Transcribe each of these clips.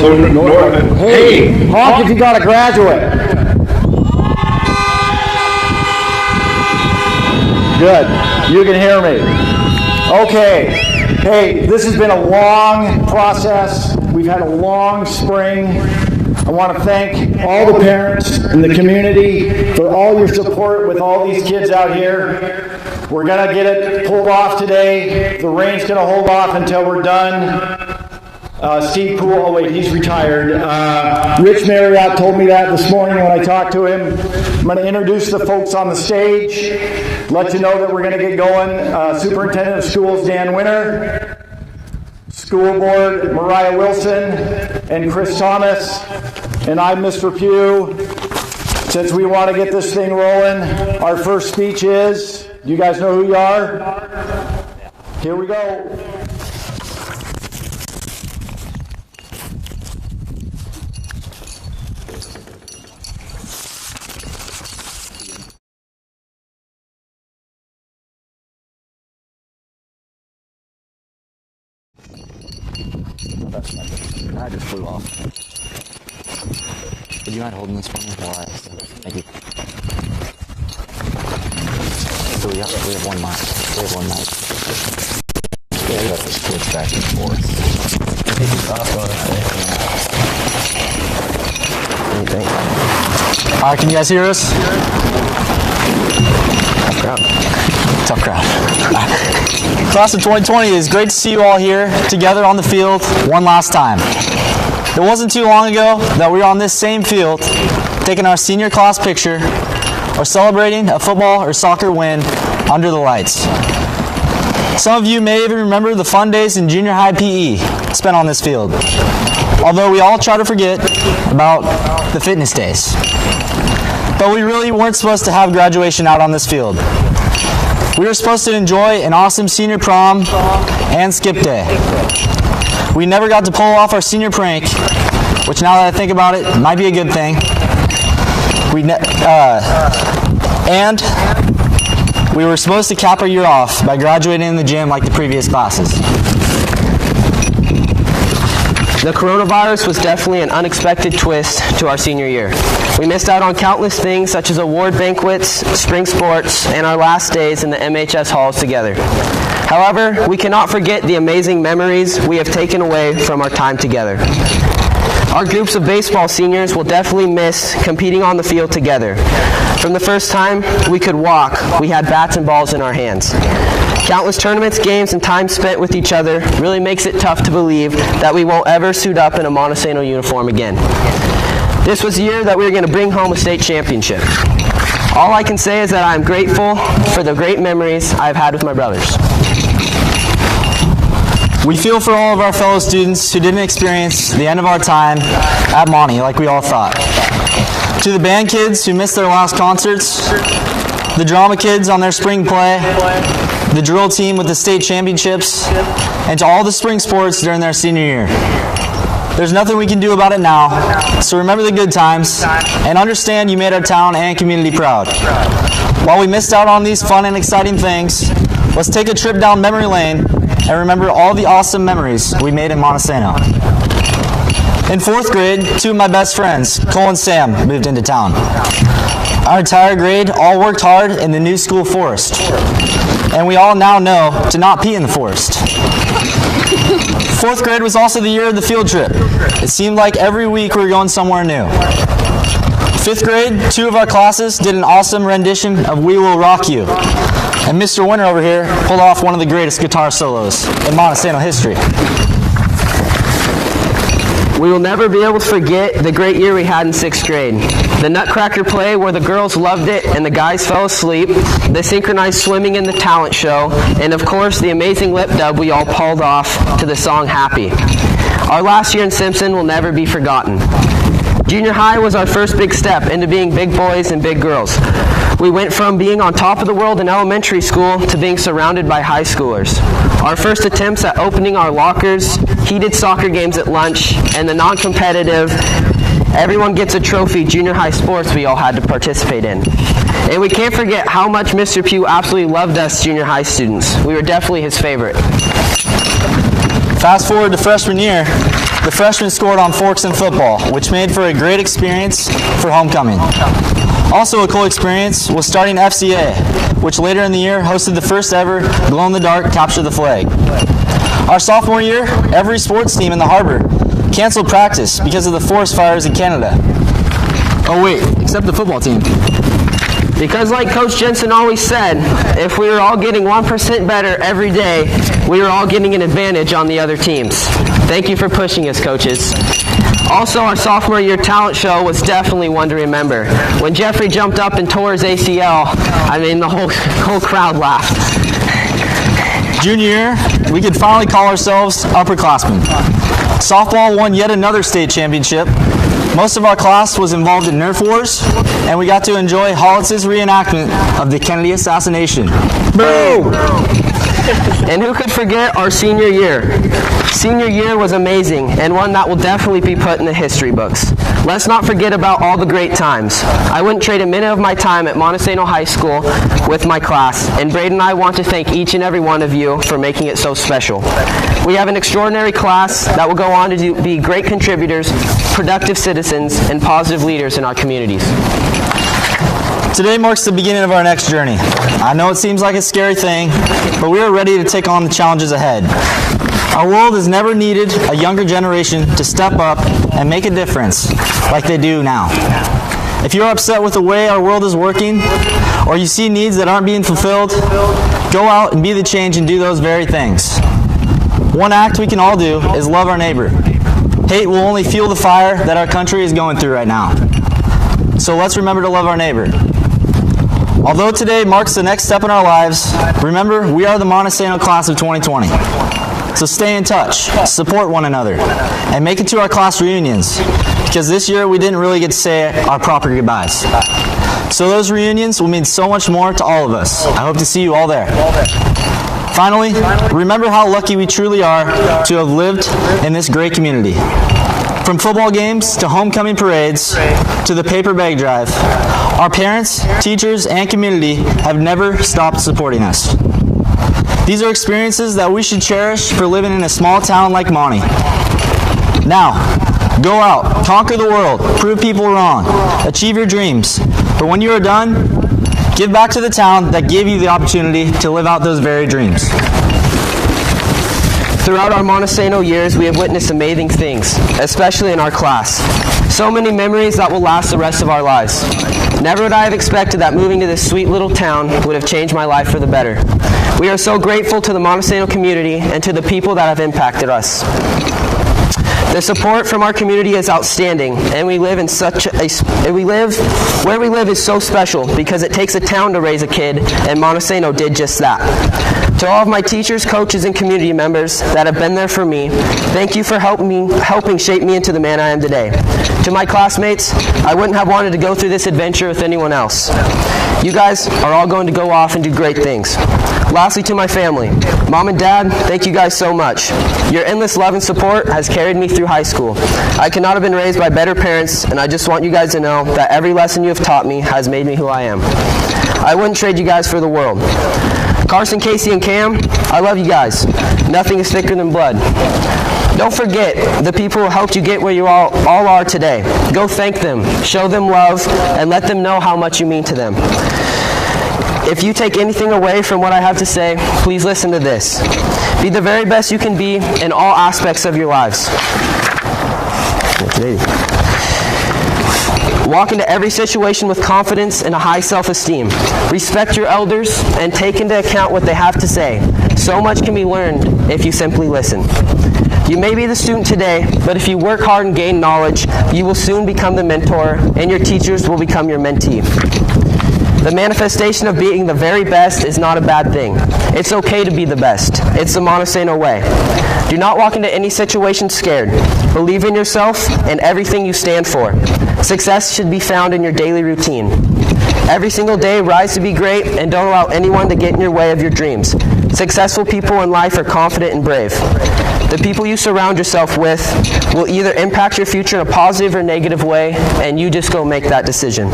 also North. Hey, honk if you got a graduate. Good. You can hear me. Okay. Hey, this has been a long process. We've had a long spring. I want to thank all the parents in the community for all your support with all these kids out here. We're going to get it pulled off today. The rain's going to hold off until we're done. Steve Poole, oh wait, he's retired. Rich Marriott told me that this morning when I talked to him. I'm going to introduce the folks on the stage, let you know that we're going to get going. Superintendent of Schools, Dan Winter. School Board, Mariah Wilson and Chris Thomas. And I'm Mr. Pugh. Since we want to get this thing rolling, our first speech is, do you guys know who you are? Here we go. I just flew off. Would you mind holding this for me while I... Thank you. So we have 1 mic. We have 1 mic. Yeah, we got to switch back and forth. Take your top on it. Alright, can you guys hear us? Tough crowd. Tough crowd. Class of 2020, it is great to see you all here together on the field one last time. It wasn't too long ago that we were on this same field taking our senior class picture or celebrating a football or soccer win under the lights. Some of you may even remember the fun days in junior high PE spent on this field, although we all try to forget about the fitness days. But we really weren't supposed to have graduation out on this field. We were supposed to enjoy an awesome senior prom and skip day. We never got to pull off our senior prank, which now that I think about it, might be a good thing. And we were supposed to cap our year off by graduating in the gym like the previous classes. The coronavirus was definitely an unexpected twist to our senior year. We missed out on countless things such as award banquets, spring sports, and our last days in the MHS halls together. However, we cannot forget the amazing memories we have taken away from our time together. Our groups of baseball seniors will definitely miss competing on the field together. From the first time we could walk, we had bats and balls in our hands. Countless tournaments, games, and time spent with each other really makes it tough to believe that we won't ever suit up in a Montesano uniform again. This was the year that we were going to bring home a state championship. All I can say is that I'm grateful for the great memories I've had with my brothers. We feel for all of our fellow students who didn't experience the end of our time at Monty like we all thought. To the band kids who missed their last concerts, the drama kids on their spring play, the drill team with the state championships, and to all the spring sports during their senior year. There's nothing we can do about it now, so remember the good times and understand you made our town and community proud. While we missed out on these fun and exciting things, let's take a trip down memory lane and remember all the awesome memories we made in Montesano. In 4th grade, 2 of my best friends, Cole and Sam, moved into town. Our entire grade all worked hard in the new school forest, and we all now know to not pee in the forest. 4th grade was also the year of the field trip. It seemed like every week we were going somewhere new. 5th grade, 2 of our classes did an awesome rendition of We Will Rock You, and Mr. Winter over here pulled off one of the greatest guitar solos in Montesano history. We will never be able to forget the great year we had in 6th grade. The Nutcracker play where the girls loved it and the guys fell asleep, the synchronized swimming in the talent show, and of course the amazing lip dub we all pulled off to the song Happy. Our last year in Simpson will never be forgotten. Junior high was our first big step into being big boys and big girls. We went from being on top of the world in elementary school to being surrounded by high schoolers. Our first attempts at opening our lockers, heated soccer games at lunch, and the non-competitive, everyone gets a trophy junior high sports we all had to participate in. And we can't forget how much Mr. Pugh absolutely loved us junior high students. We were definitely his favorite. Fast forward to freshman year, the freshmen scored on forks in football, which made for a great experience for homecoming. Also a cool experience was starting FCA, which later in the year hosted the first ever glow-in-the-dark Capture the Flag. Our sophomore year, every sports team in the harbor canceled practice because of the forest fires in Canada. Oh wait, except the football team. Because like Coach Jensen always said, if we were all getting 1% better every day, we were all getting an advantage on the other teams. Thank you for pushing us, coaches. Also, our sophomore year talent show was definitely one to remember. When Jeffrey jumped up and tore his ACL, I mean, the whole crowd laughed. Junior year, we could finally call ourselves upperclassmen. Softball won yet another state championship. Most of our class was involved in Nerf wars, and we got to enjoy Hollitz's reenactment of the Kennedy assassination. Boo! And who could forget our senior year? Senior year was amazing, and one that will definitely be put in the history books. Let's not forget about all the great times. I wouldn't trade a minute of my time at Montesano High School with my class, and Braden and I want to thank each and every one of you for making it so special. We have an extraordinary class that will go on to be great contributors, productive citizens, and positive leaders in our communities. Today marks the beginning of our next journey. I know it seems like a scary thing, but we are ready to take on the challenges ahead. Our world has never needed a younger generation to step up and make a difference like they do now. If you're upset with the way our world is working, or you see needs that aren't being fulfilled, go out and be the change and do those very things. One act we can all do is love our neighbor. Hate will only fuel the fire that our country is going through right now. So let's remember to love our neighbor. Although today marks the next step in our lives, remember we are the Montesano class of 2020. So stay in touch, support one another, and make it to our class reunions, because this year we didn't really get to say our proper goodbyes. So those reunions will mean so much more to all of us. I hope to see you all there. Finally, remember how lucky we truly are to have lived in this great community. From football games to homecoming parades to the paper bag drive, our parents, teachers, and community have never stopped supporting us. These are experiences that we should cherish for living in a small town like Monte. Now, go out, conquer the world, prove people wrong, achieve your dreams. But when you are done, give back to the town that gave you the opportunity to live out those very dreams. Throughout our Montesano years, we have witnessed amazing things, especially in our class. So many memories that will last the rest of our lives. Never would I have expected that moving to this sweet little town would have changed my life for the better. We are so grateful to the Montesano community and to the people that have impacted us. The support from our community is outstanding, and where we live is so special because it takes a town to raise a kid, and Montesano did just that. To all of my teachers, coaches, and community members that have been there for me, thank you for helping shape me into the man I am today. To my classmates, I wouldn't have wanted to go through this adventure with anyone else. You guys are all going to go off and do great things. Lastly, to my family, Mom and Dad, thank you guys so much. Your endless love and support has carried me through high school. I could not have been raised by better parents, and I just want you guys to know that every lesson you have taught me has made me who I am. I wouldn't trade you guys for the world. Carson, Casey, and Cam, I love you guys. Nothing is thicker than blood. Don't forget the people who helped you get where you all are today. Go thank them, show them love, and let them know how much you mean to them. If you take anything away from what I have to say, please listen to this. Be the very best you can be in all aspects of your lives. Walk into every situation with confidence and a high self-esteem. Respect your elders and take into account what they have to say. So much can be learned if you simply listen. You may be the student today, but if you work hard and gain knowledge, you will soon become the mentor, and your teachers will become your mentee. The manifestation of being the very best is not a bad thing. It's okay to be the best. It's the Montesano way. Do not walk into any situation scared. Believe in yourself and everything you stand for. Success should be found in your daily routine. Every single day, rise to be great and don't allow anyone to get in your way of your dreams. Successful people in life are confident and brave. The people you surround yourself with will either impact your future in a positive or negative way, and you just go make that decision.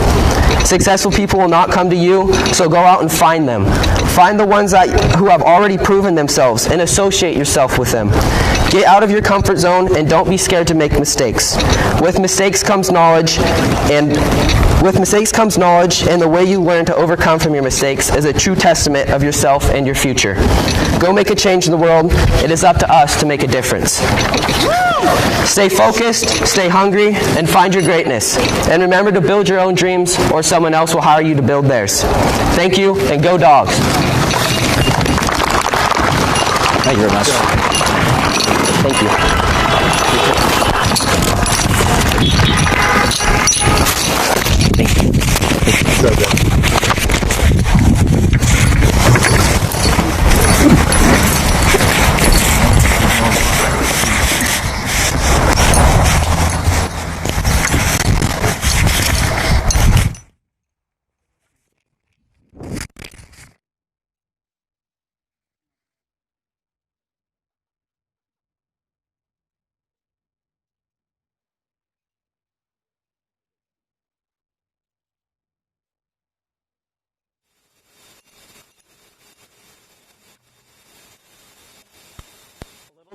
Successful people will not come to you, so go out and find them. Find the ones who have already proven themselves and associate yourself with them. Get out of your comfort zone and don't be scared to make mistakes. With mistakes comes knowledge, and the way you learn to overcome from your mistakes is a true testament of yourself and your future. Go make a change in the world. It is up to us to make a difference. Stay focused, stay hungry, and find your greatness. And remember to build your own dreams, or someone else will hire you to build theirs. Thank you, and go Dogs. Thank you very much. Thank you.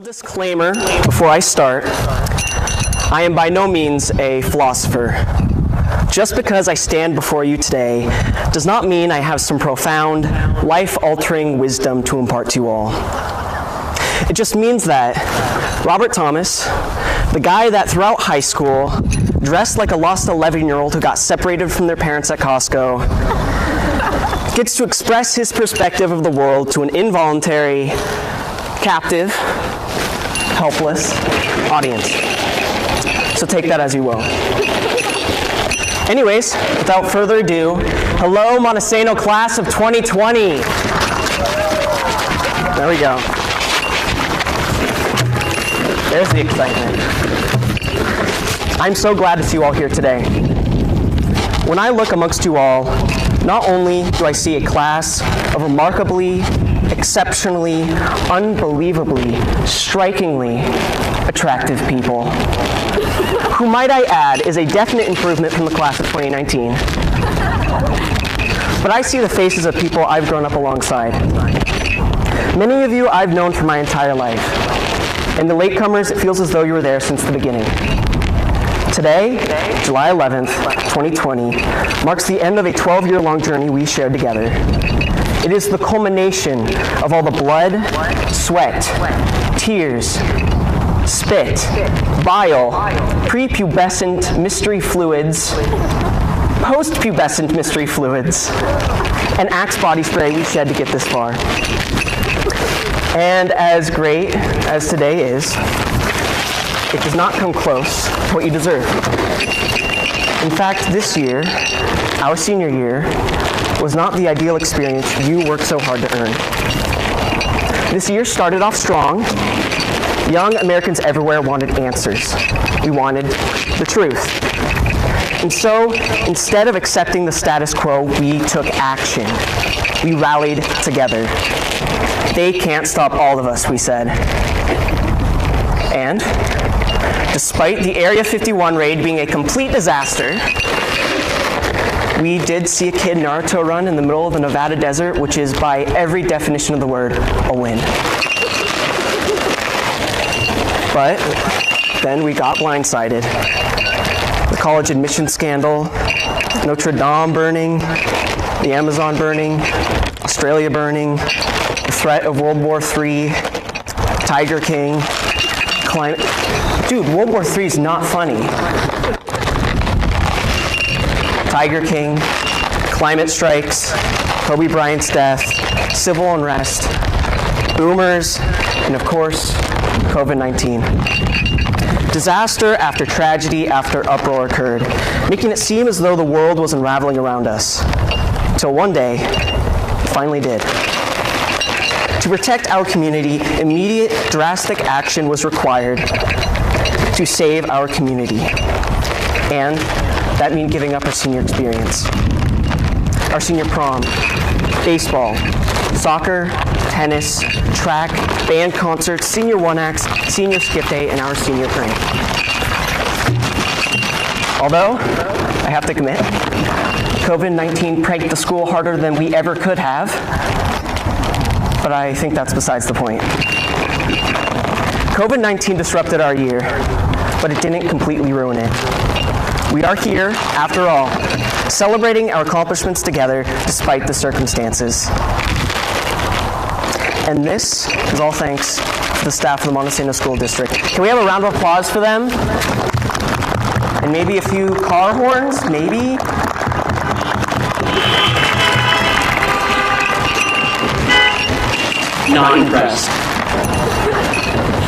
Disclaimer before I start, I am by no means a philosopher. Just because I stand before you today does not mean I have some profound, life-altering wisdom to impart to you all. It just means that Robert Thomas, the guy that throughout high school dressed like a lost 11-year-old who got separated from their parents at Costco, gets to express his perspective of the world to an involuntary, captive, helpless audience. So take that as you will. Anyways, without further ado, hello Montesano class of 2020. There we go. There's the excitement. I'm so glad to see you all here today. When I look amongst you all, not only do I see a class of remarkably, exceptionally, unbelievably, strikingly attractive people, who, might I add, is a definite improvement from the class of 2019. But I see the faces of people I've grown up alongside. Many of you I've known for my entire life. And the latecomers, it feels as though you were there since the beginning. Today, July 11th, 2020, marks the end of a 12-year-long journey we shared together. It is the culmination of all the blood, sweat, tears, spit, bile, prepubescent mystery fluids, post-pubescent mystery fluids, and Axe body spray we shed to get this far. And as great as today is, it does not come close to what you deserve. In fact, this year, our senior year, was not the ideal experience you worked so hard to earn. This year started off strong. Young Americans everywhere wanted answers. We wanted the truth. And so, instead of accepting the status quo, we took action. We rallied together. They can't stop all of us, we said. And, despite the Area 51 raid being a complete disaster, we did see a kid Naruto run in the middle of the Nevada desert, which is, by every definition of the word, a win. But then we got blindsided. The college admission scandal, Notre Dame burning, the Amazon burning, Australia burning, the threat of World War III, Tiger King, climate... Dude, World War III is not funny. Tiger King, climate strikes, Kobe Bryant's death, civil unrest, boomers, and of course, COVID-19. Disaster after tragedy after uproar occurred, making it seem as though the world was unraveling around us. Till one day, it finally did. To protect our community, immediate, drastic action was required to save our community. And that meant giving up our senior experience. Our senior prom, baseball, soccer, tennis, track, band concerts, senior one acts, senior skip day, and our senior prank. Although, I have to commit, COVID-19 pranked the school harder than we ever could have, but I think that's besides the point. COVID-19 disrupted our year, but it didn't completely ruin it. We are here, after all, celebrating our accomplishments together despite the circumstances. And this is all thanks to the staff of the Montesano School District. Can we have a round of applause for them? And maybe a few car horns, maybe? Not impressed.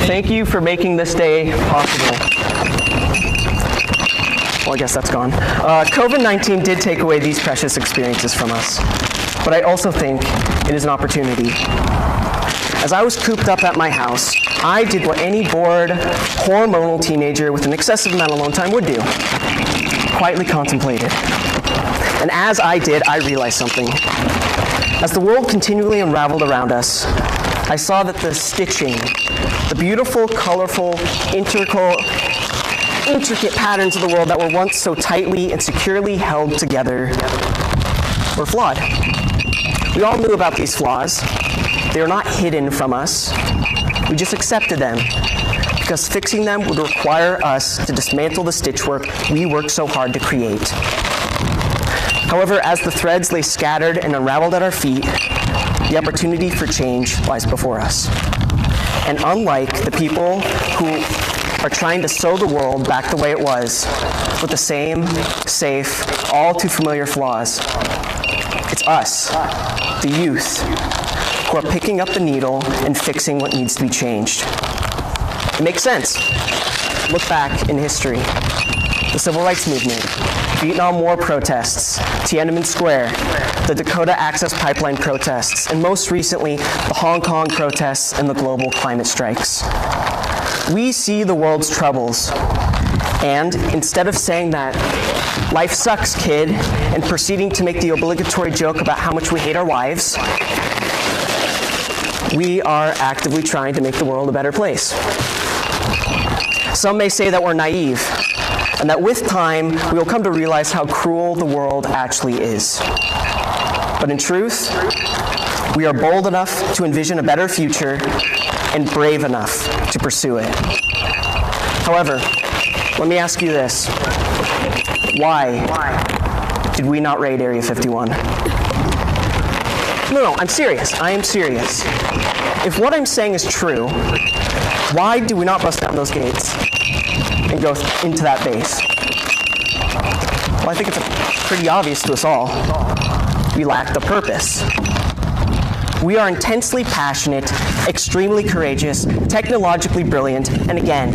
Thank you for making this day possible. Well, I guess that's gone. COVID-19 did take away these precious experiences from us, but I also think it is an opportunity. As I was cooped up at my house, I did what any bored, hormonal teenager with an excessive amount of alone time would do. Quietly contemplated. And as I did, I realized something. As the world continually unraveled around us, I saw that the stitching, the beautiful, colorful, intricate patterns of the world that were once so tightly and securely held together were flawed. We all knew about these flaws. They are not hidden from us. We just accepted them because fixing them would require us to dismantle the stitchwork we worked so hard to create. However, as the threads lay scattered and unraveled at our feet, the opportunity for change lies before us. And unlike the people who are trying to sew the world back the way it was, with the same, safe, all too familiar flaws, it's us, the youth, who are picking up the needle and fixing what needs to be changed. It makes sense. Look back in history. The Civil Rights Movement, Vietnam War protests, Tiananmen Square, the Dakota Access Pipeline protests, and most recently, the Hong Kong protests and the global climate strikes. We see the world's troubles, and instead of saying that, life sucks, kid, and proceeding to make the obligatory joke about how much we hate our wives, we are actively trying to make the world a better place. Some may say that we're naive, and that with time, we will come to realize how cruel the world actually is. But in truth, we are bold enough to envision a better future and brave enough to pursue it. However, let me ask you this. Why did we not raid Area 51? No, I'm serious. I am serious. If what I'm saying is true, why do we not bust down those gates and go into that base? Well, I think it's pretty obvious to us all. We lack the purpose. We are intensely passionate, extremely courageous, technologically brilliant, and again,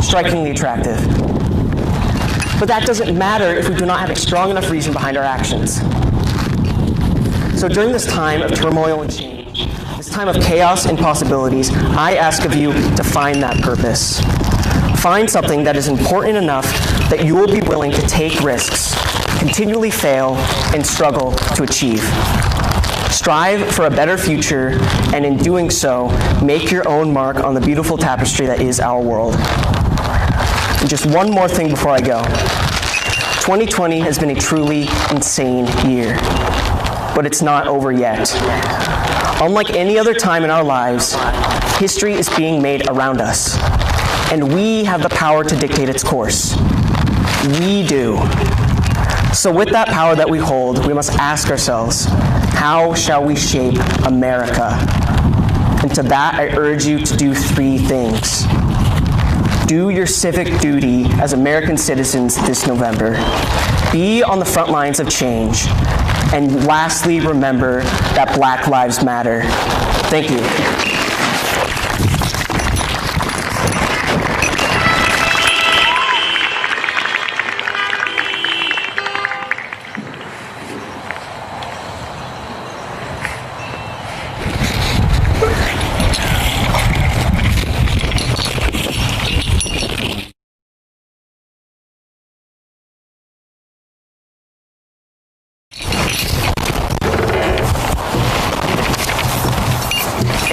strikingly attractive. But that doesn't matter if we do not have a strong enough reason behind our actions. So during this time of turmoil and change, this time of chaos and possibilities, I ask of you to find that purpose. Find something that is important enough that you will be willing to take risks, continually fail, and struggle to achieve. Strive for a better future, and in doing so, make your own mark on the beautiful tapestry that is our world. And just one more thing before I go. 2020 has been a truly insane year, but it's not over yet. Unlike any other time in our lives, history is being made around us, and we have the power to dictate its course. We do. So with that power that we hold, we must ask ourselves, how shall we shape America? And to that, I urge you to do three things. Do your civic duty as American citizens this November. Be on the front lines of change. And lastly, remember that Black Lives Matter. Thank you.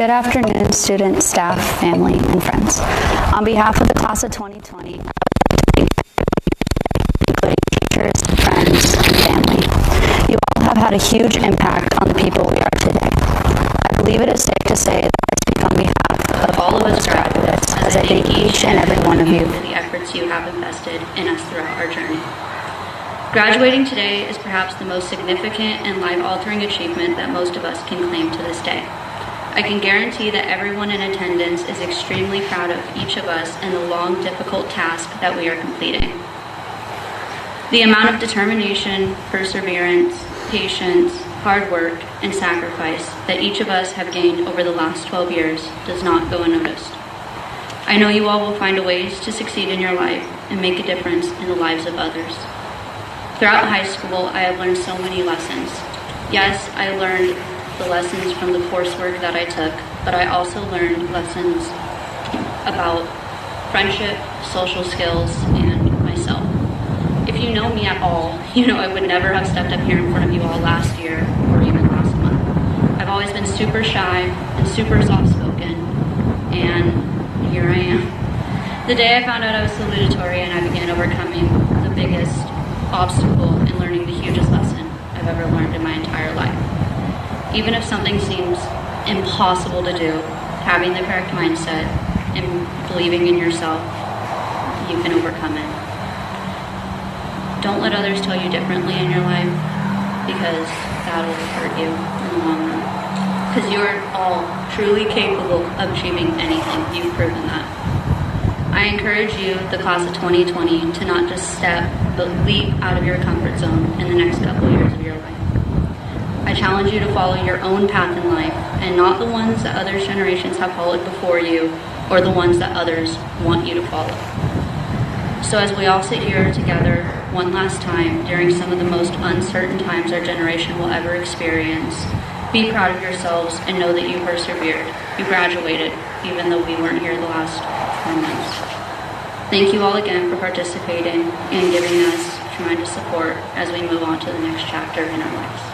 Good afternoon, students, staff, family, and friends. On behalf of the class of 2020, including teachers, friends, and family, you all have had a huge impact on the people we are today. I believe it is safe to say that I speak on behalf of all of us graduates as I thank each and every one of you for the efforts you have invested in us throughout our journey. Graduating today is perhaps the most significant and life-altering achievement that most of us can claim to this day. I can guarantee that everyone in attendance is extremely proud of each of us and the long, difficult task that we are completing. The amount of determination, perseverance, patience, hard work, and sacrifice that each of us have gained over the last 12 years does not go unnoticed. I know you all will find ways to succeed in your life and make a difference in the lives of others. Throughout high school, I have learned so many lessons. Yes, I learned the lessons from the coursework that I took, but I also learned lessons about friendship, social skills, and myself. If you know me at all, you know I would never have stepped up here in front of you all last year or even last month. I've always been super shy and super soft-spoken, and here I am. The day I found out I was salutatorian, I began overcoming the biggest obstacle and learning the hugest lesson I've ever learned in my entire life. Even if something seems impossible to do, having the correct mindset and believing in yourself, you can overcome it. Don't let others tell you differently in your life, because that'll hurt you in the long run. Because you are all truly capable of achieving anything. You've proven that. I encourage you, the class of 2020, to not just step, but leap out of your comfort zone in the next couple years of your life. I challenge you to follow your own path in life, and not the ones that other generations have followed before you, or the ones that others want you to follow. So as we all sit here together one last time during some of the most uncertain times our generation will ever experience, be proud of yourselves and know that you persevered. You graduated, even though we weren't here the last 4 months. Thank you all again for participating and giving us tremendous support as we move on to the next chapter in our lives.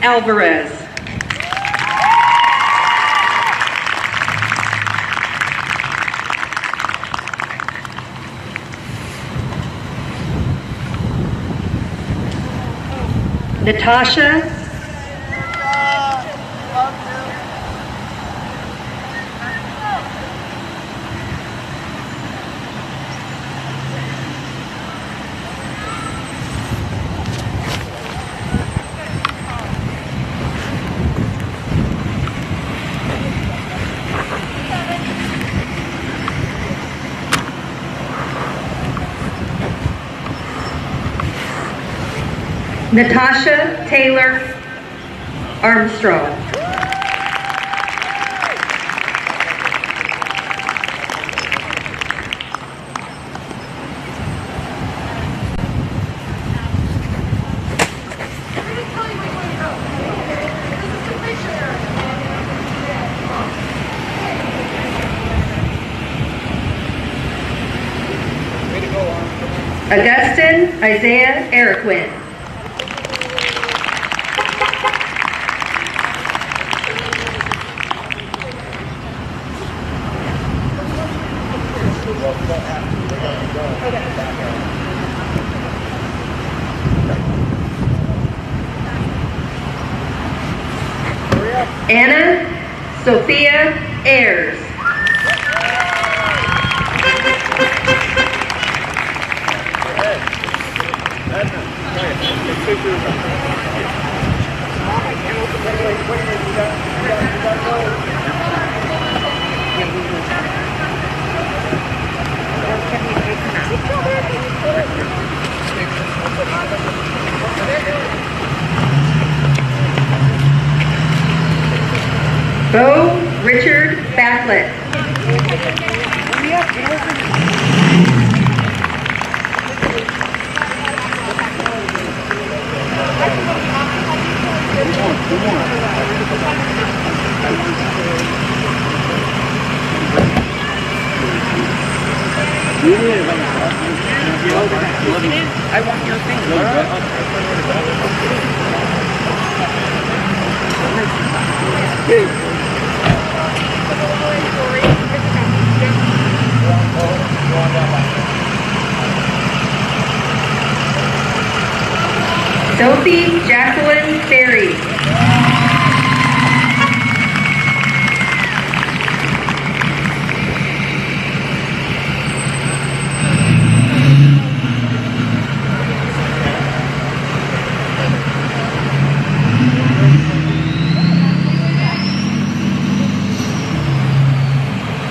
Alvarez. Natasha Natasha Taylor Armstrong. Augustin Isaiah Eriquin. Anna Sophia Ayers. Bo Richard Batlett. I want your Sophie Jacqueline Ferry.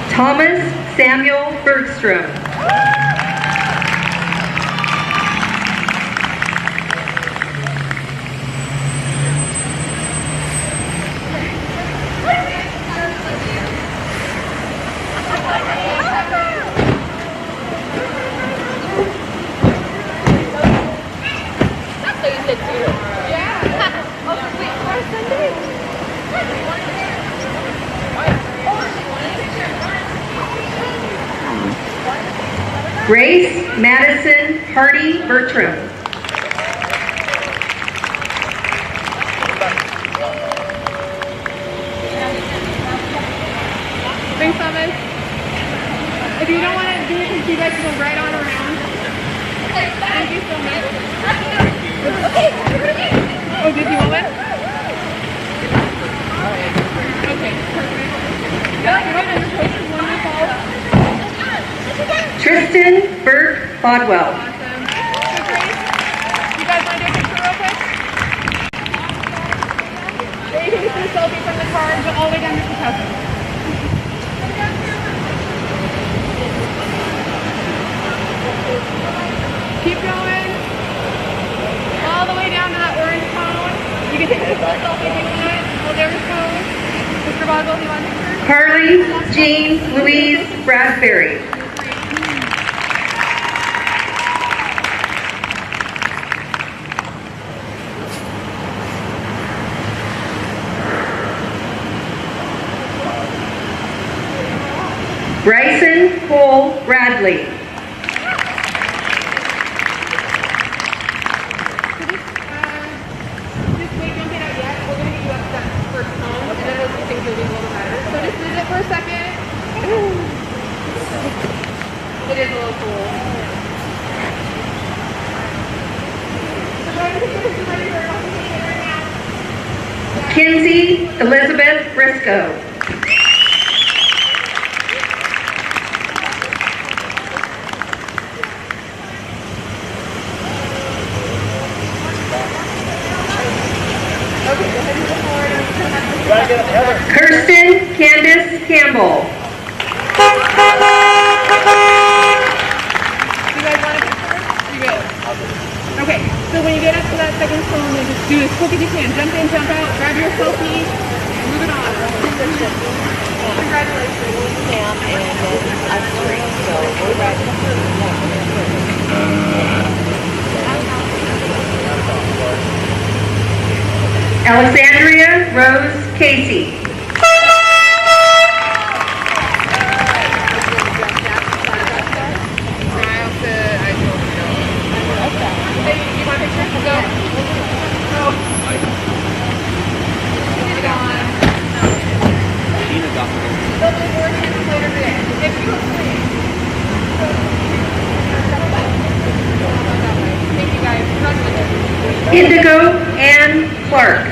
Thomas Samuel Bergstrom. Grace Madison Hardy Bertram. Thanks, Thomas. If you don't want to do it, you guys can go right on around. Thank you so much. Oh, did you want it? Okay, perfect. That's good. And your coach is wonderful. Tristan Burke Bodwell. Awesome. So Grace, you guys want to do a picture real quick? Or you can just do a selfie from the car, but all the way down to the cousin. Keep going. All the way down to that orange cone. You can take a selfie if you want. Oh, there's a cone. Mr. Boswell, do you want a picture? Carly Jean Louise Bradbury. Bryson Cole Bradley. Just wait, don't get out yet. We're going to get you up to that first cone, and then those things will be a little better. So just sit it for a second. It is a little cool. So go ahead and take a picture right here. Kinsey Elizabeth Briscoe. Kirsten Candace Campbell. You guys want a picture? You good? Okay, so when you get up to that second cone, then just do as quick as you can. Jump in, jump out, grab your selfie, move it on. Congratulations. Sam, and then I'm straight, so we're right. Alexandria Rose Casey. Indigo Ann Clark.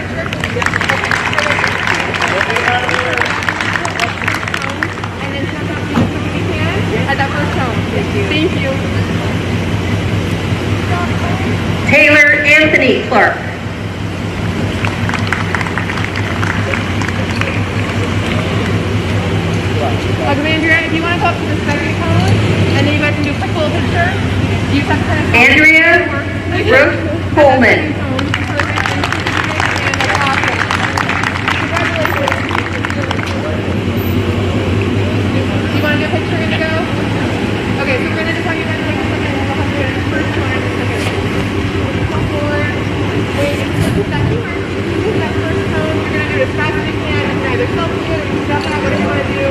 And then jump out as quick as you can at that first cone. Thank you. Taylor Anthony Clark. Andrea, if you want to go up to the second cone, and then you guys can do a quick little picture. You just have to kind of Andrea Brooke Coleman. You want to do a picture? Good to go? Okay, so we're going to just have you guys take a second and we'll have to do the first one. Come forward. Wait, that first cone, you're going to do it as fast as you can. You can either selfie it or you can jump out, whatever you want to do.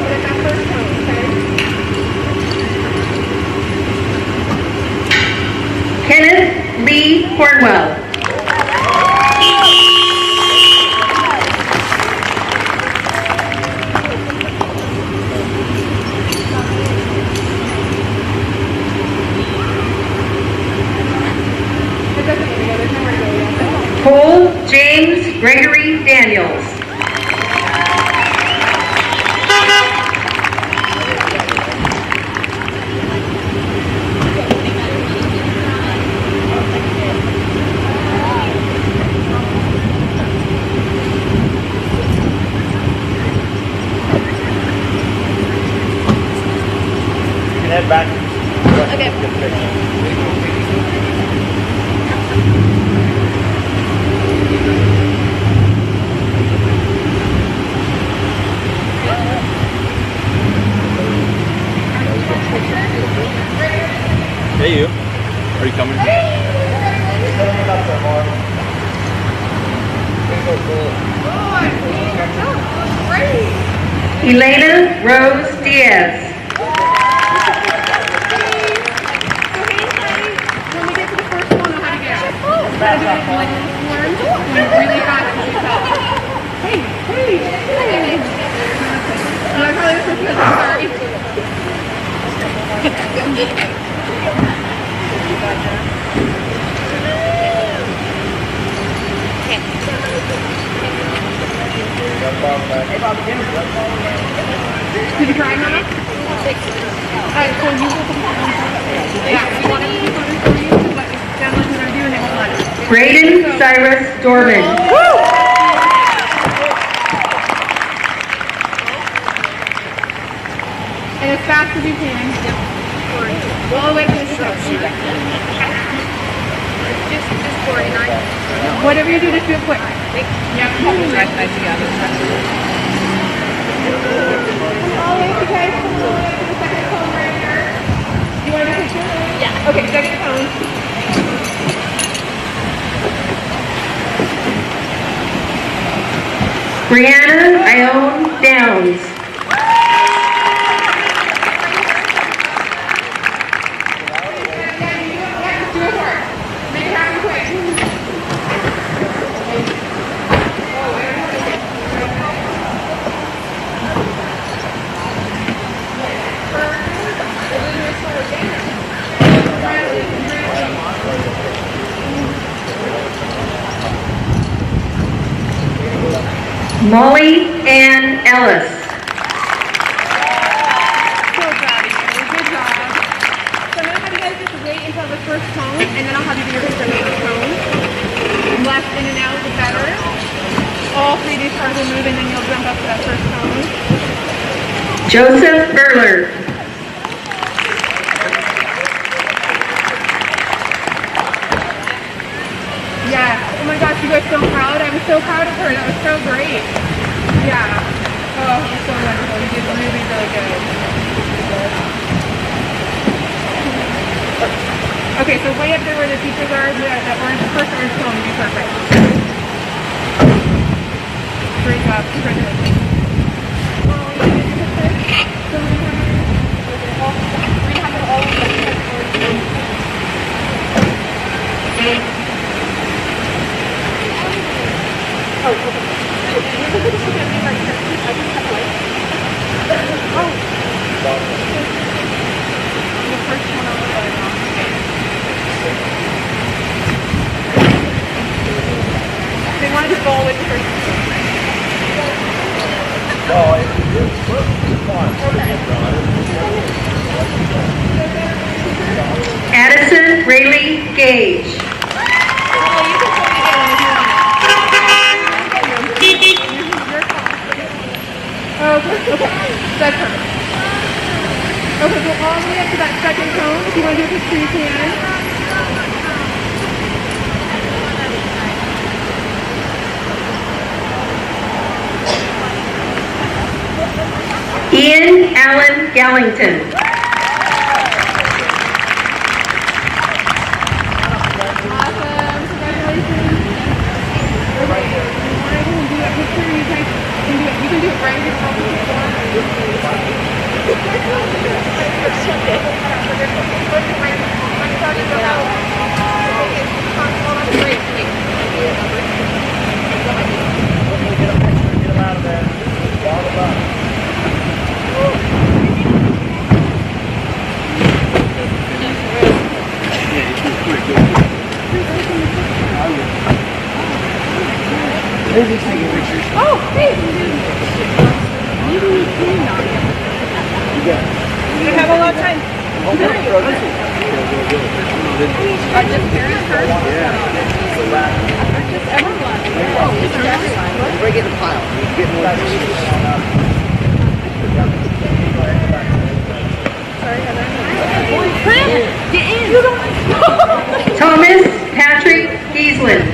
Get that first cone, okay? Kenneth Lee Cornwell. Cole James Gregory Daniels. Head back. Hey, you. Are you coming? Elena Rose Diaz. When we get to the first one, I'll have you get out. Gotta do it like really fast as you tell. Hey. No, I probably was supposed to sorry. Did you try, Mama? Alright, so you will yeah, we want to do photos for you, but down like what I'm doing next month. Braden Cyrus Dorman. And as fast as you can. All the way to the show. Just 49. Whatever you do, just do it quick. Yeah, probably right together. All the way, you guys. Come all the way to the second cone right here. You want to do a picture? Yeah. Okay, second cone. Brianna Ione Downs. Molly Ann Ellis. So proud of you. Good job. So I'm going to have you guys just wait until the first tone, and then I'll have you do your picture in the first tone. Left in and out, the better. All three of these cards will move, and then you'll jump up to that first tone. Joseph Burler. Yes. Oh my gosh, you guys so proud. I'm so proud of her. That was so great. Yeah. Oh, it was so wonderful. You did really, really good. Okay, so way up there where the teachers are, that orange, first orange tone would be perfect. Great job. Congratulations. So we have it all they wanted to go with the first. Addison Rayleigh Gage. Okay, that's perfect. Okay, go all the way up to that second tone. If you want to do a picture, you can. Ian Allen Gallington. Awesome, congratulations. Okay, if you want to do a picture, you can do it right Oh, hey! Maybe we can not. We have a lot of time. Just parents first? Just everyone. Just everyone. Break it in the pile. Get more. Sorry, Heather. Get in! You don't Thomas Patrick Giesland.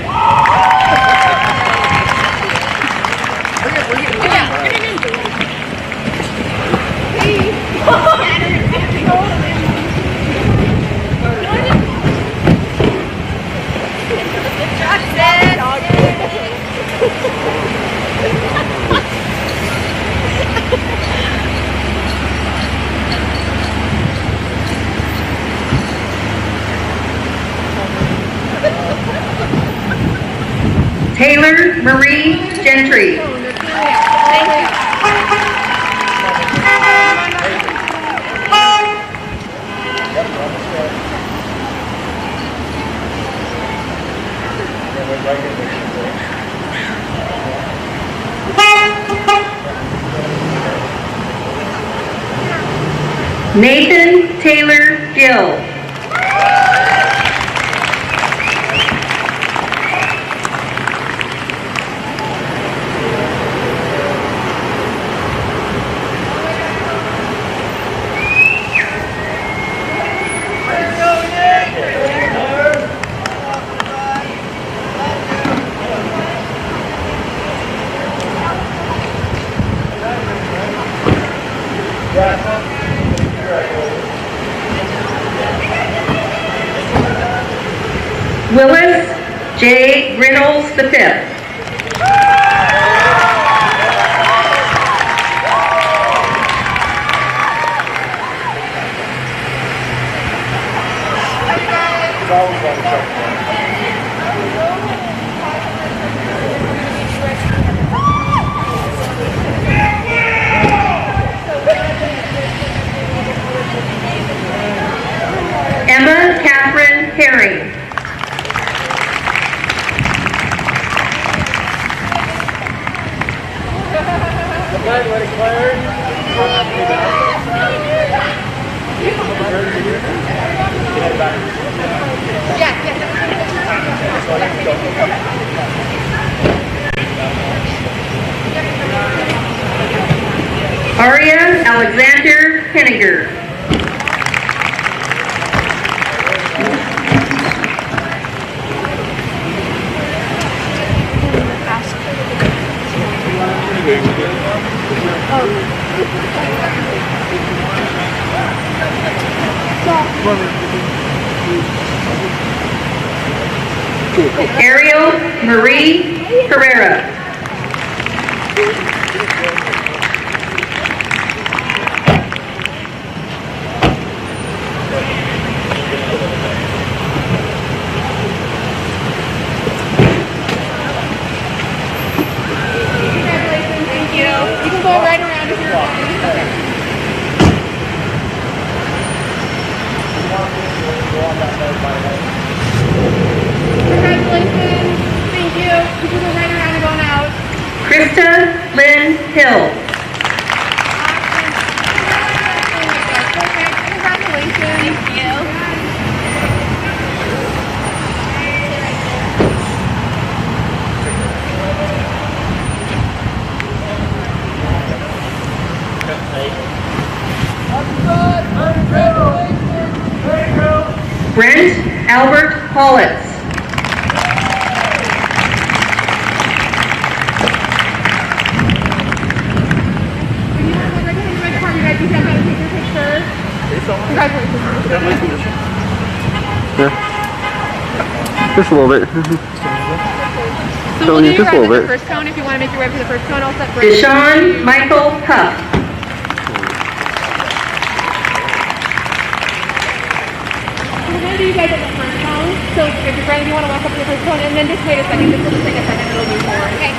Taylor Marie Gentry. Nathan Taylor Gill. Willis J. Reynolds V. Emma Catherine Herring. Aria Alexander Henniger. Ariel Marie Herrera. Congratulations, thank you. You can go right around if you're ready. Congratulations, thank you. You can go right around and going out. Krista Lynn Hill. Congratulations. Thank you. Brent Albert Hollitz. Congratulations. Just a little bit. So we'll do just a little the bit. first cone if you want to make your way for the first cone. I'll set Deshaun Michael Huff. We're going to do you guys at the first cone. So if you're ready, you want to walk up to the first cone, and then just wait a second. This will just take a second. It'll move forward. Okay.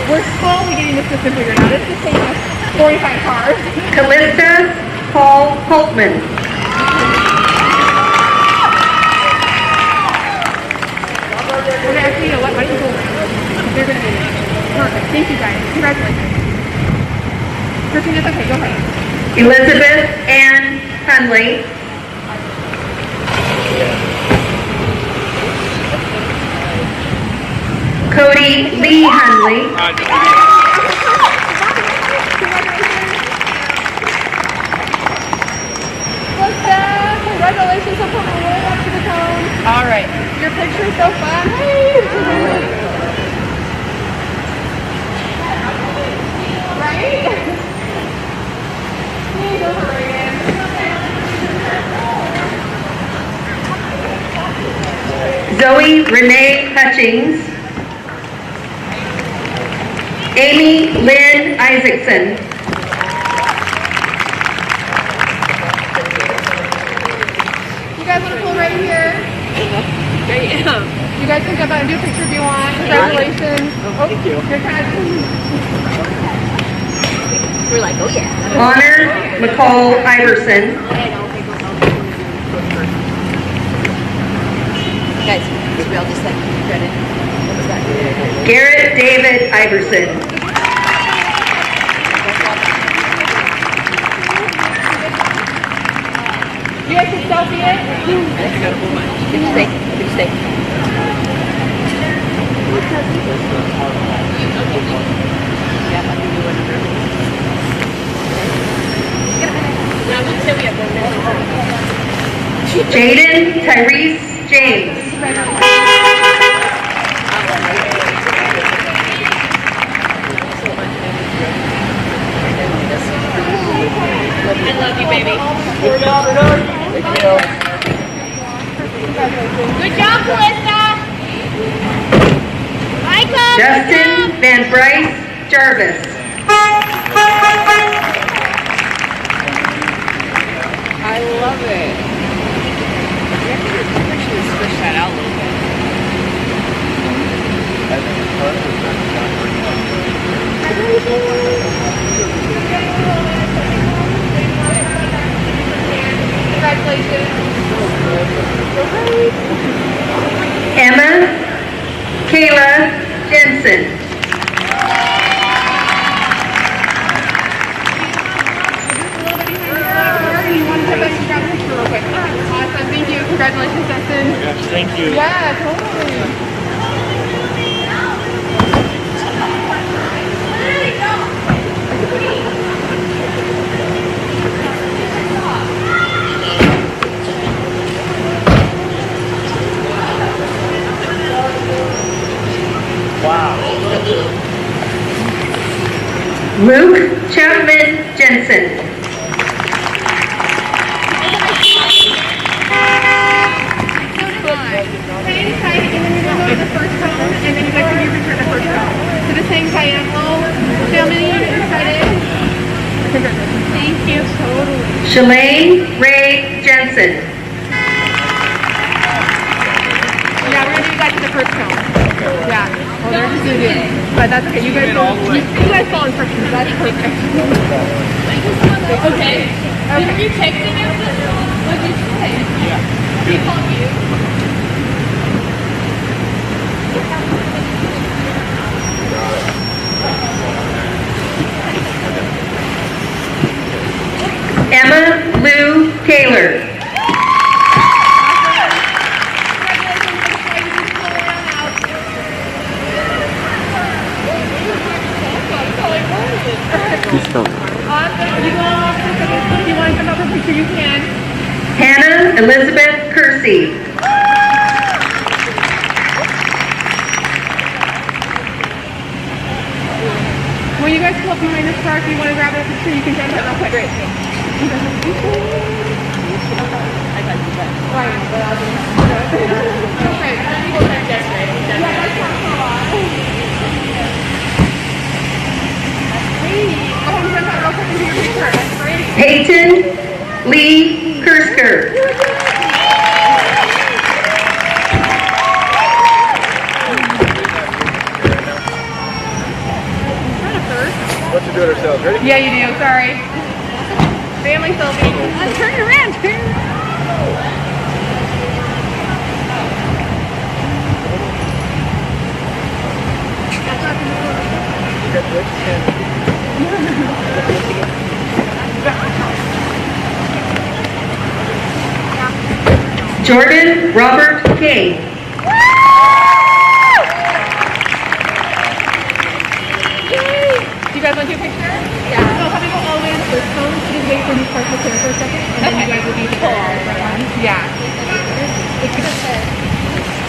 We're slowly getting the system figured out. It's just taking us 45 cars. Callista Paul Holtman. We're going to actually, you know what? Why don't you go around? They're going to be perfect. Thank you guys. Congratulations. Christine, it's okay. Go ahead. Elizabeth Ann Hunley. Cody Lee Hunley. Congratulations on coming right up to the cone. All right. Your picture is so fun. Right? Please hurry in. Zoe Renee Hutchings. Amy Lynn Isaacson. You guys want to pull right here? You guys can come out and do a picture if you want. Congratulations. Oh, thank you. You're kind of... We're like, oh yeah. Honor McCall Iverson. Guys, we all just like credit. What was that? Garrett David Iverson. You guys can selfie it? Good stay. Good stay. Jaden Tyrese James. I love you, baby. Good job, Good job, Callista. Michael. Justin Van Bryce Jarvis. I love it. You have to actually switch that out a little bit. Emma Kayla Jensen. Thank you. Yeah, totally. Luke Chapman Jensen. Hang tight, and then you're going to go to the first cone, and then you guys can return the first cone. So just hang tight and low. See how many you're excited? Thank you. Totally. Shalane Ray Jensen. Yeah, we're going to do that to the first cone. Yeah. Well, they're just going to do it. But that's okay. You guys follow instructions. That's perfect. Okay. Did you texting us? What did you say? Yeah. He called you. Emma Lou Taylor. Awesome. You want to come up with a picture, you can. Hannah Elizabeth Kersey. When you guys pull up behind this car, if you want to grab a picture, you can grab that real quick. Great. Peyton Lee Kersker. Let's do it ourselves. Ready? Yeah, you do. Sorry. Family selfie. Turn around. Turn around. Jordan Robert King. Do you guys want to do a picture? Yeah. So how do you go all the way to the first cone? Just wait for these parts to clear for a second, and then you guys will be the right one. Yeah.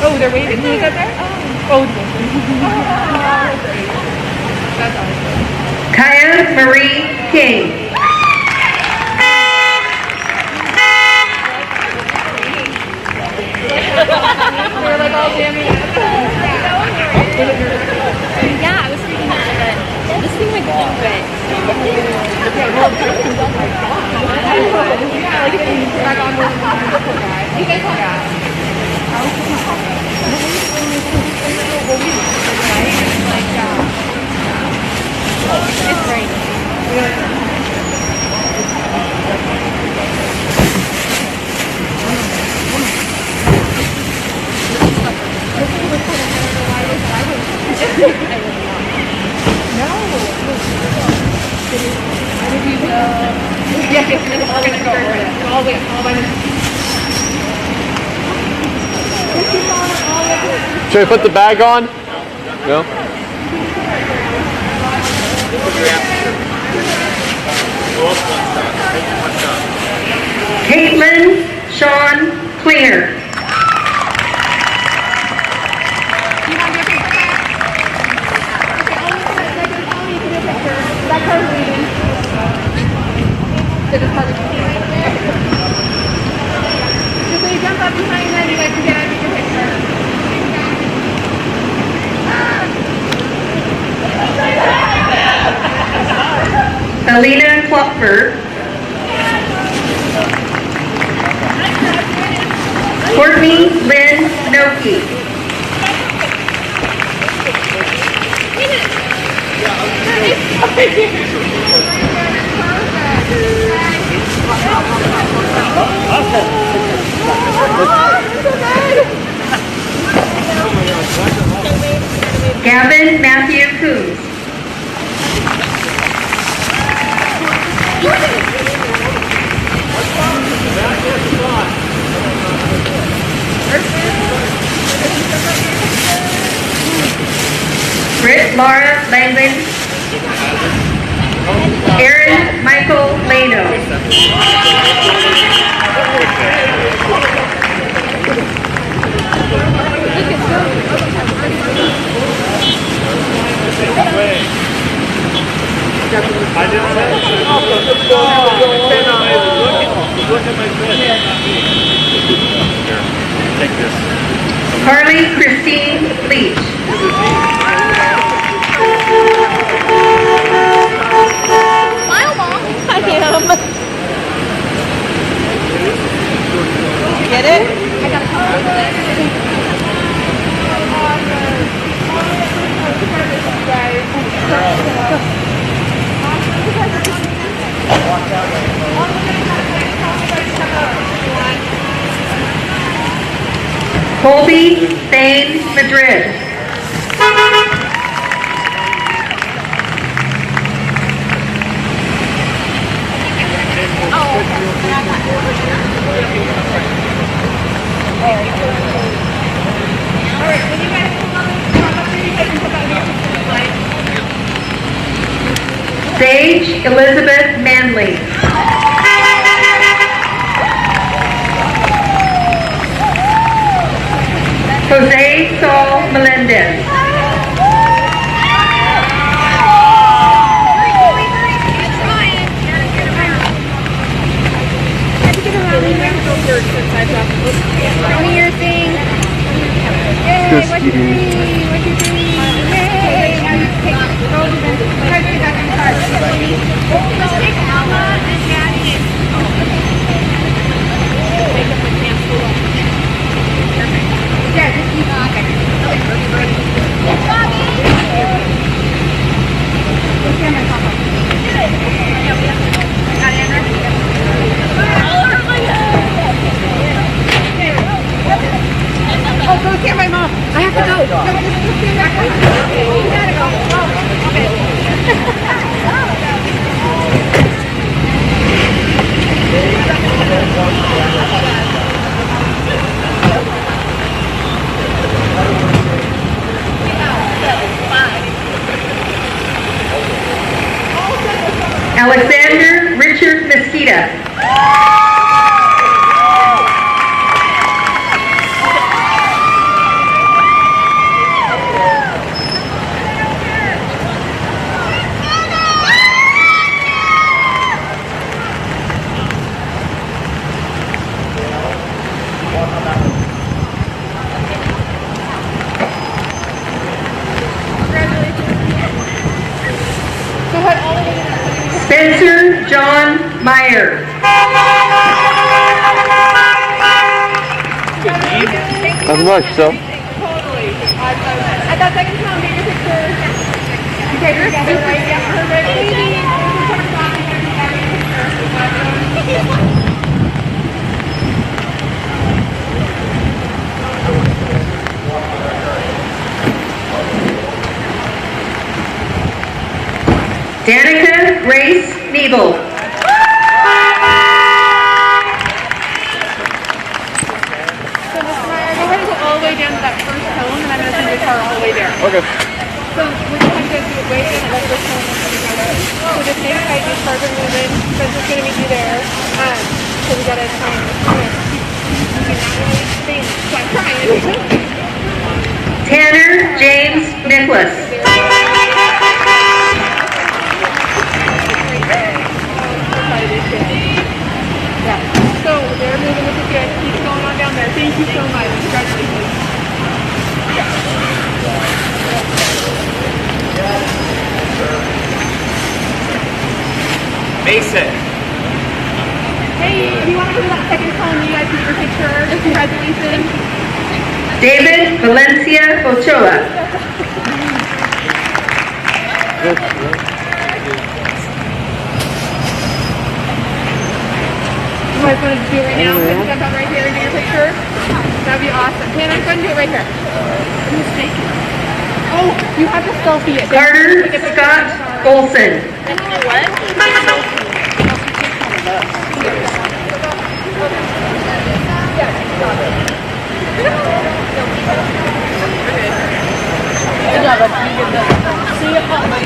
Oh, they're waiting. Who's up there? Oh, that's awesome. Kaya Marie King. They're like all jamming up. Yeah, I was thinking that. This thing like went wet. Yeah, like back on the guys. You guys It's raining. Should I put the bag on? No? Caitlin Sean Klinger. Alina Klopfer. Courtney Lynn Noki. Gavin Matthew Coons. Britt Laura Langland. Aaron Michael Lano. Carly Christine Leach. Smile, Mom. I am. Did you get it? I got a couple of Colby Thane Madrid. Sage Elizabeth Manley. Jose Saul Melendez. Show me your thing. Yay, what'd you see? What'd you see? Yay! Now you take try to get back in the car. Let's take Alma and Daddy. Make up the pants full up. Perfect. Yeah, just keep on. Okay. Bobby! What's camera pop up? Got it, Andrew? Oh my God! Oh, go stand by Mom. I have to go. No, just stand back. You gotta go. Oh, Alexander Richard Mesquita. Spencer John Meyer. That's much, so. totally. At that second time, get your picture. You take her together, right? Yeah, perfect. Baby. Danica Grace Nebel. So, Mr. Meyer, go ahead and go all the way down to that first cone, and I'm going to send your car all the way there. Okay. So, we're going to do it way in and let this cone together. So, the same height as Carter and Women, because it's going to meet you there. So, we got to try and so I'm trying. Tanner James Nicholas. Yeah. So they're moving with the good. Keep going on down there. Thank you so much. Congratulations. Mason. Hey, if you want to go to that second cone, you guys get your picture. Congratulations. David Valencia Ochoa. You guys want to do it right now? Can you jump out right here and do your picture? That would be awesome. Tanner, go ahead and do it right here. Oh, you have to selfie it. Carter Scott Olson. What? Good job, bud. You did good. See you, buddy.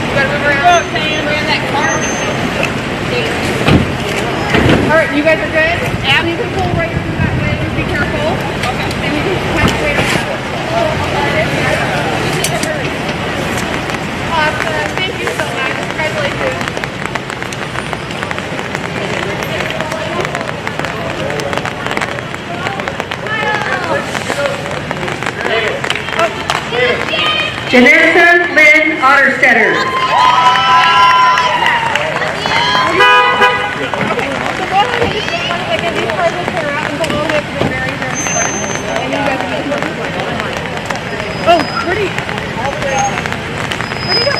You gotta move around. We're in that car. Alright, you guys are good? Yeah. You can pull right through that way. Be careful. Okay. And you can kind of wait on that. Awesome. Thank you so much. Congratulations. Janessa Lynn Otterstetter. So go ahead and just get one of these cards will clear out and go all the way to the very, very front. And you guys are going to work this way. Oh, where'd he go? Where'd he go?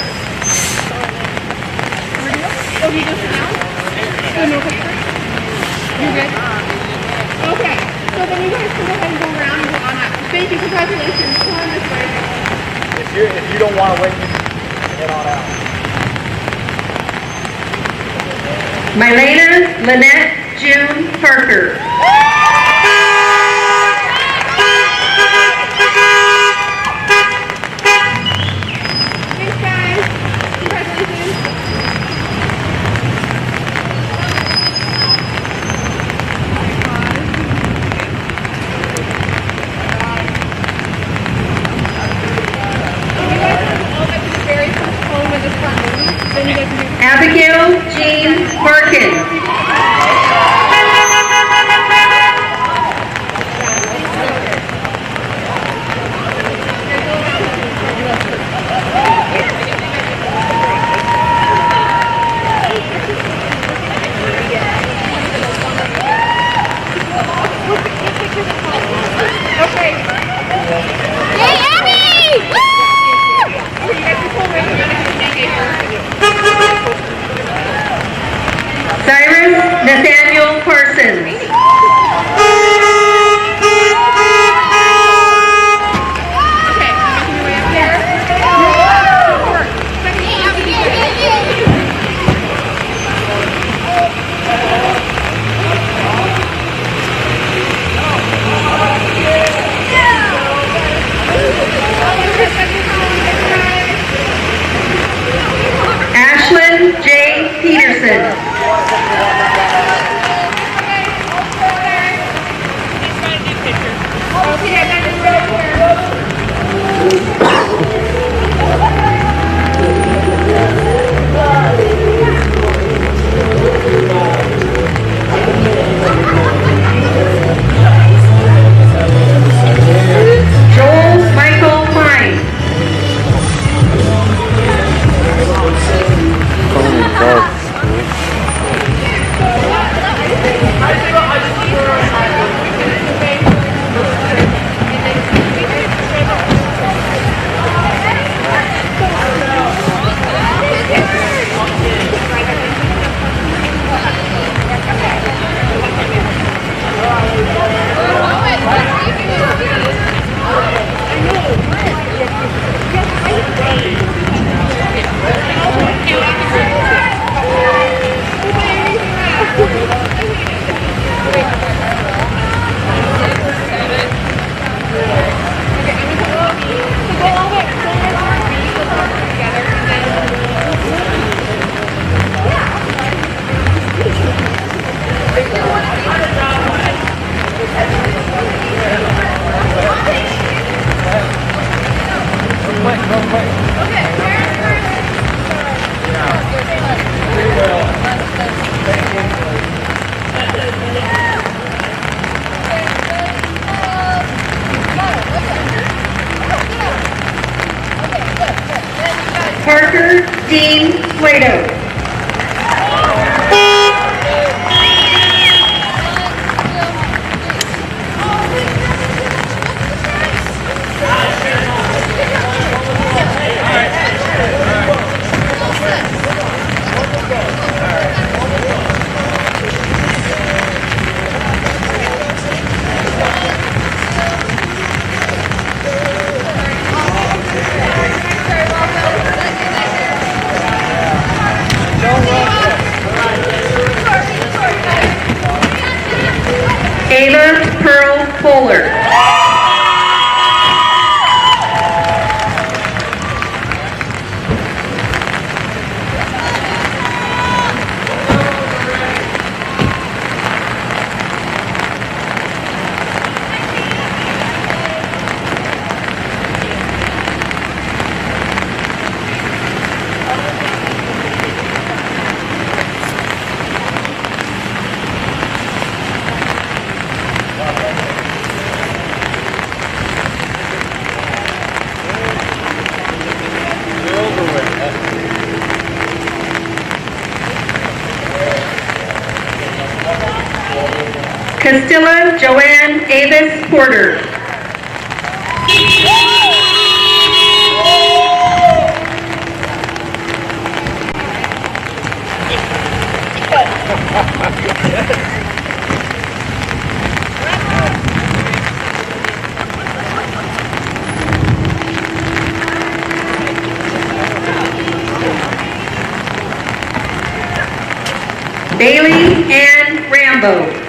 Oh, he just down? Oh, no picture? You're good? Okay. So then you guys can go ahead and go around and go on up. Thank you. Congratulations. Come on this way. If you don't want to wait, you can head on out. Mylena Lynette June Parker. Thanks, guys. Congratulations. Abigail Jean Parkin. Okay. Yay, Abby! Woo! You guys can pull right Cyrus Nathaniel Parsons. Okay, making your way up there. Ashlyn J. Peterson. Joel Michael Klein. Parker Dean Plato. Castilla Joanne Avis Porter. Bailey Ann Rambo.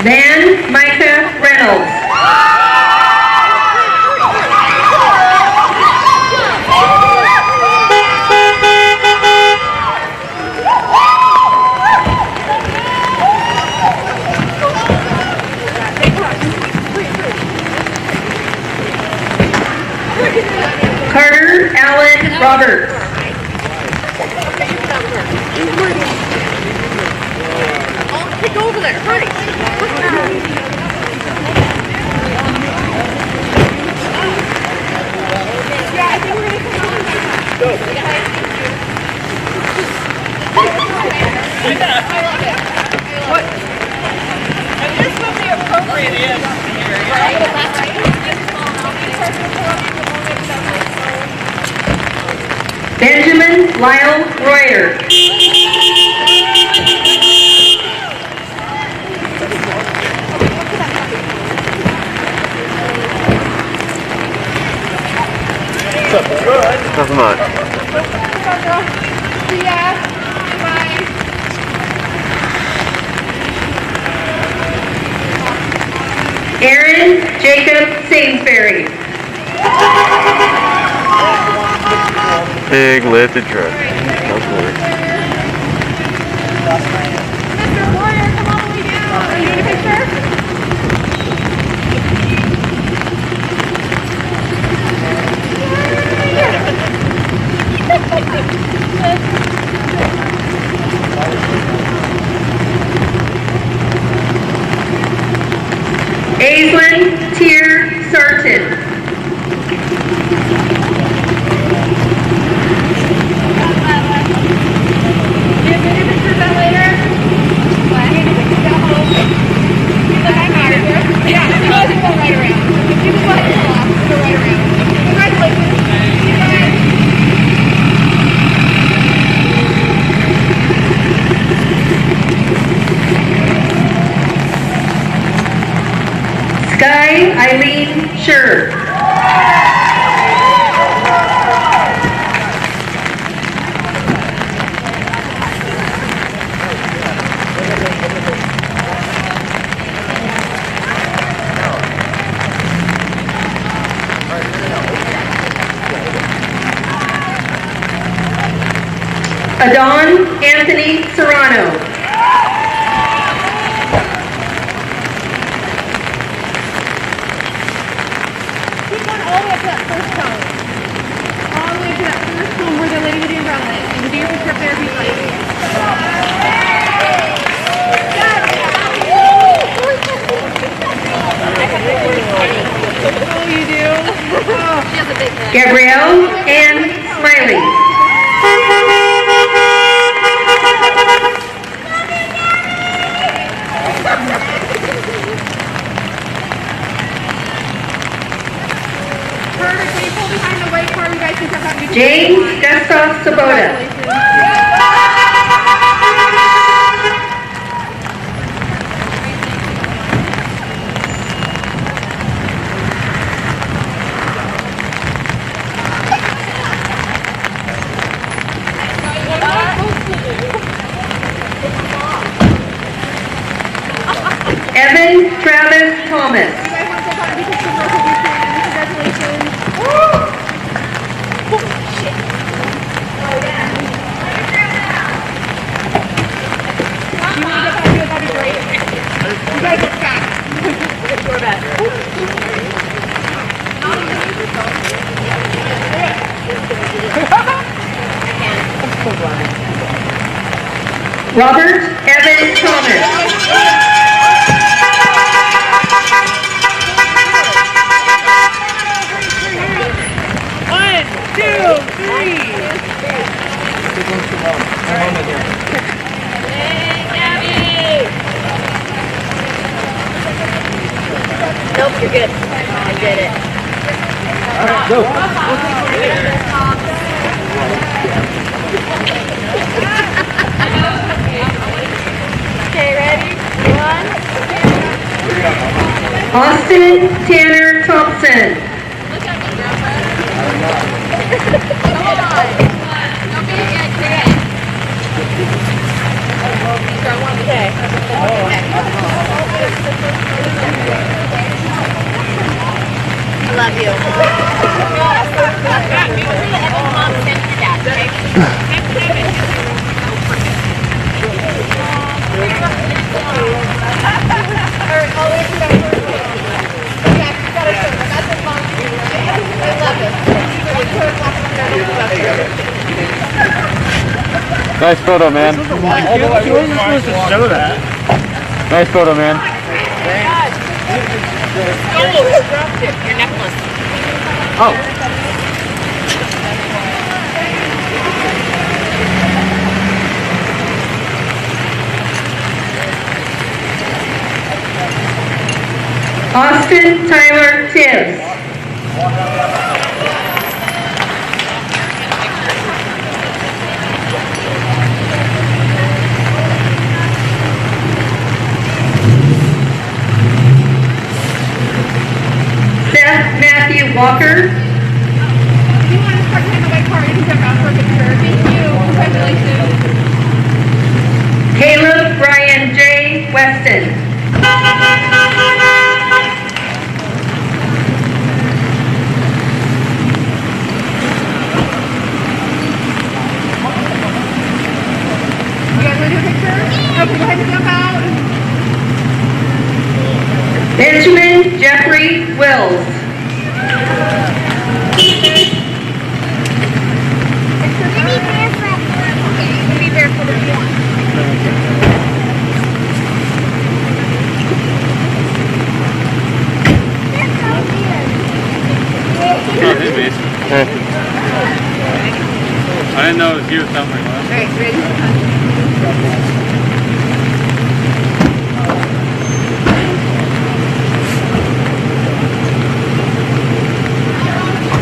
Van Micah Reynolds. Carter Allen Roberts. Pick over there, hurry! Yeah, I think we're gonna come on. I love it. What? This would be appropriate. Benjamin Lyle Royer. Nothing much. Yeah. Bye. Aaron Jacob Sainsbury. Big lifted truck. That's weird. Mr. Warrior, come all the way down. Are you in a picture? Aislinn Tier Sarton. Sky Eileen Scher. Adon Anthony Serrano. Gabrielle Ann Smiley. Perfect. Can you pull behind the white car? You guys can step out. James Gustav Sabota. Evan Travis Thomas. You guys want to step out and be pictured with both of you too. Congratulations. Oh, shit. Oh, yeah. You want to get back to it? That'd be great. You guys are fast. We're back. Robert Evan Thomas. did it. All right, go. Okay, ready? 1. Austin Tanner Thompson. I love you. Make sure that everyone's mom sends you that, Nice photo, man. Show that. Nice photo, man. Your necklace. Oh. Austin Tyler Tibbs. Seth Matthew Walker. If you want to start behind the white car, you can jump out for a picture. Thank you. Congratulations. Caleb Brian J. Weston. You guys want to do a picture? Okay, go ahead and jump out. Benjamin Jeffrey Wills. Be barefoot if you want. I didn't know it was you somewhere. Alright, ready?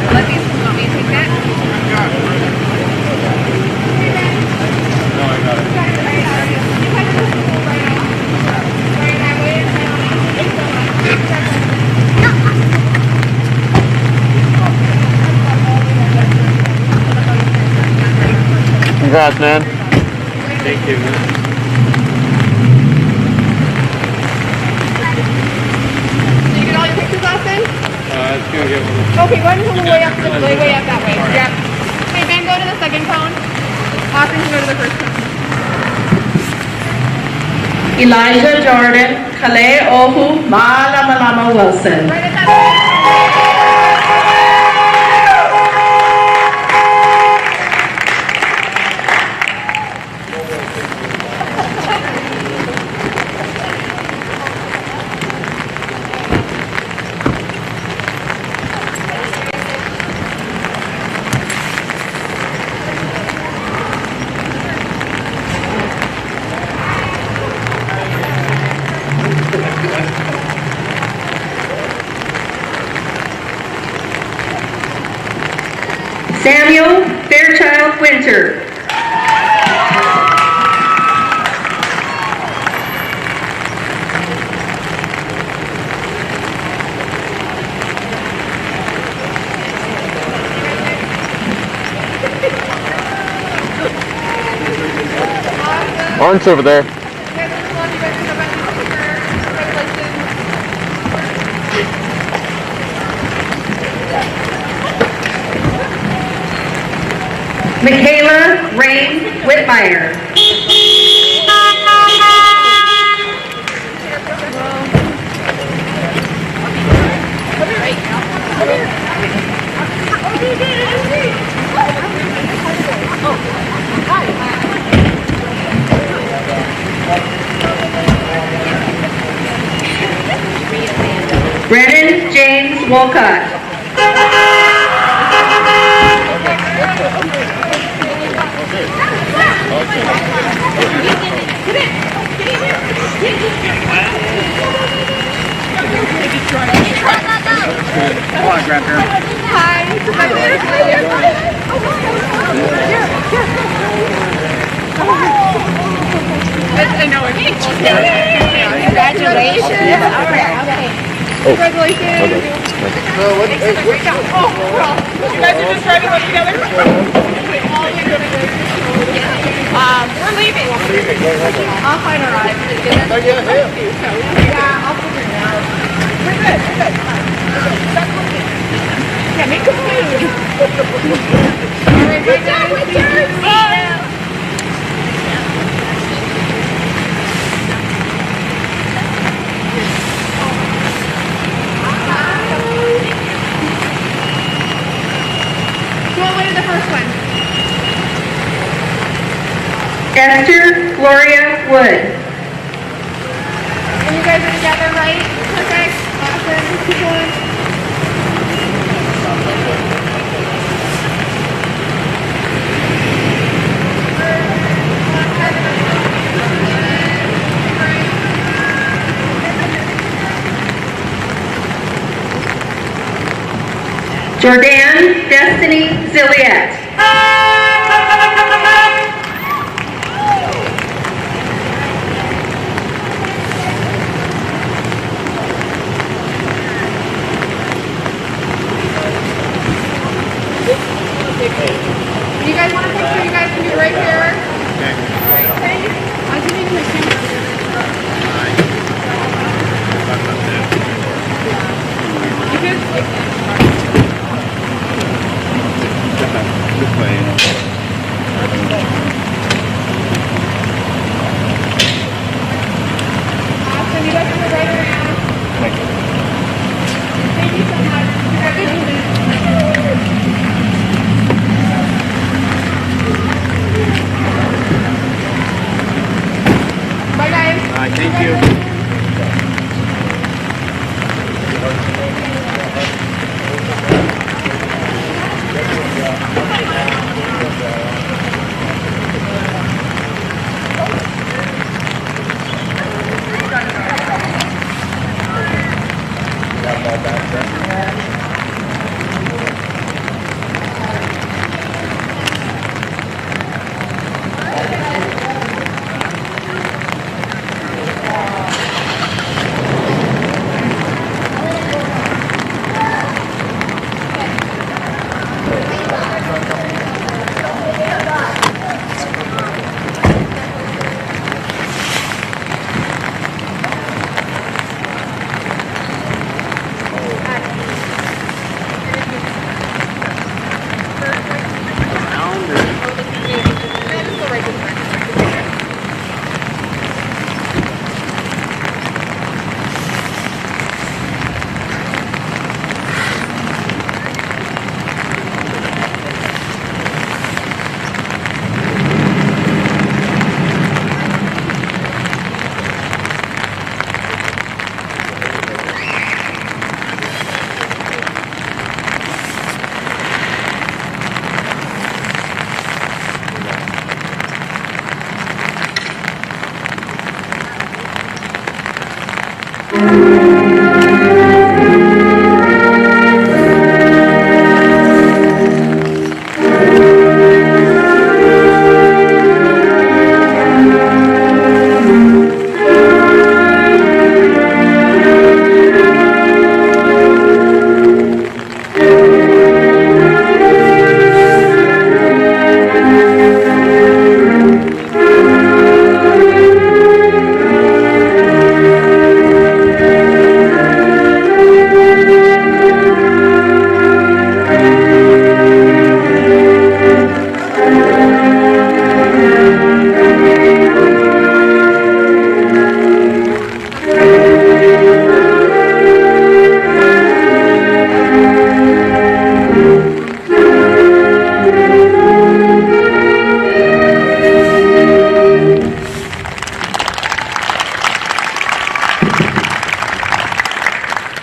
Let me, want me to take that? No, I got it. Congrats, man. Thank you, man. Did you get all your pictures, Austin? Let's go get one. Okay, go ahead and come way up that way. Yep. Hey, Ben, go to the second cone. Austin can go to the first cone. Elijah Jordan. Kale Ohu Malamalama Wilson. Right at that. Samuel Fairchild Winter. Orange over there. Michaela Rain Whitmire. Brennan James Wolcott. Come on, grandparent. Hi. I know it's congratulations. All right. Okay. Congratulations. Great job. Oh, you guys are just driving one together? We're leaving. I'll find a ride. Yeah, I'll figure it out. We're good. Yeah, make the food. All right, good job, Richard. Who will win the first one? Esther Gloria Wood. And you guys are together, right? Perfect. Awesome. Keep going. Jordan Destiny Zilliette. You guys want a picture? You guys can do it right here. Okay. All right. Thanks. I'll give you the picture. You can stick that. This way. Awesome. You guys can go right around. Thank you so much. Congratulations. Bye, guys. All right, thank you.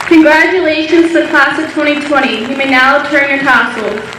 Congratulations to the class of 2020. You may now turn your tassels.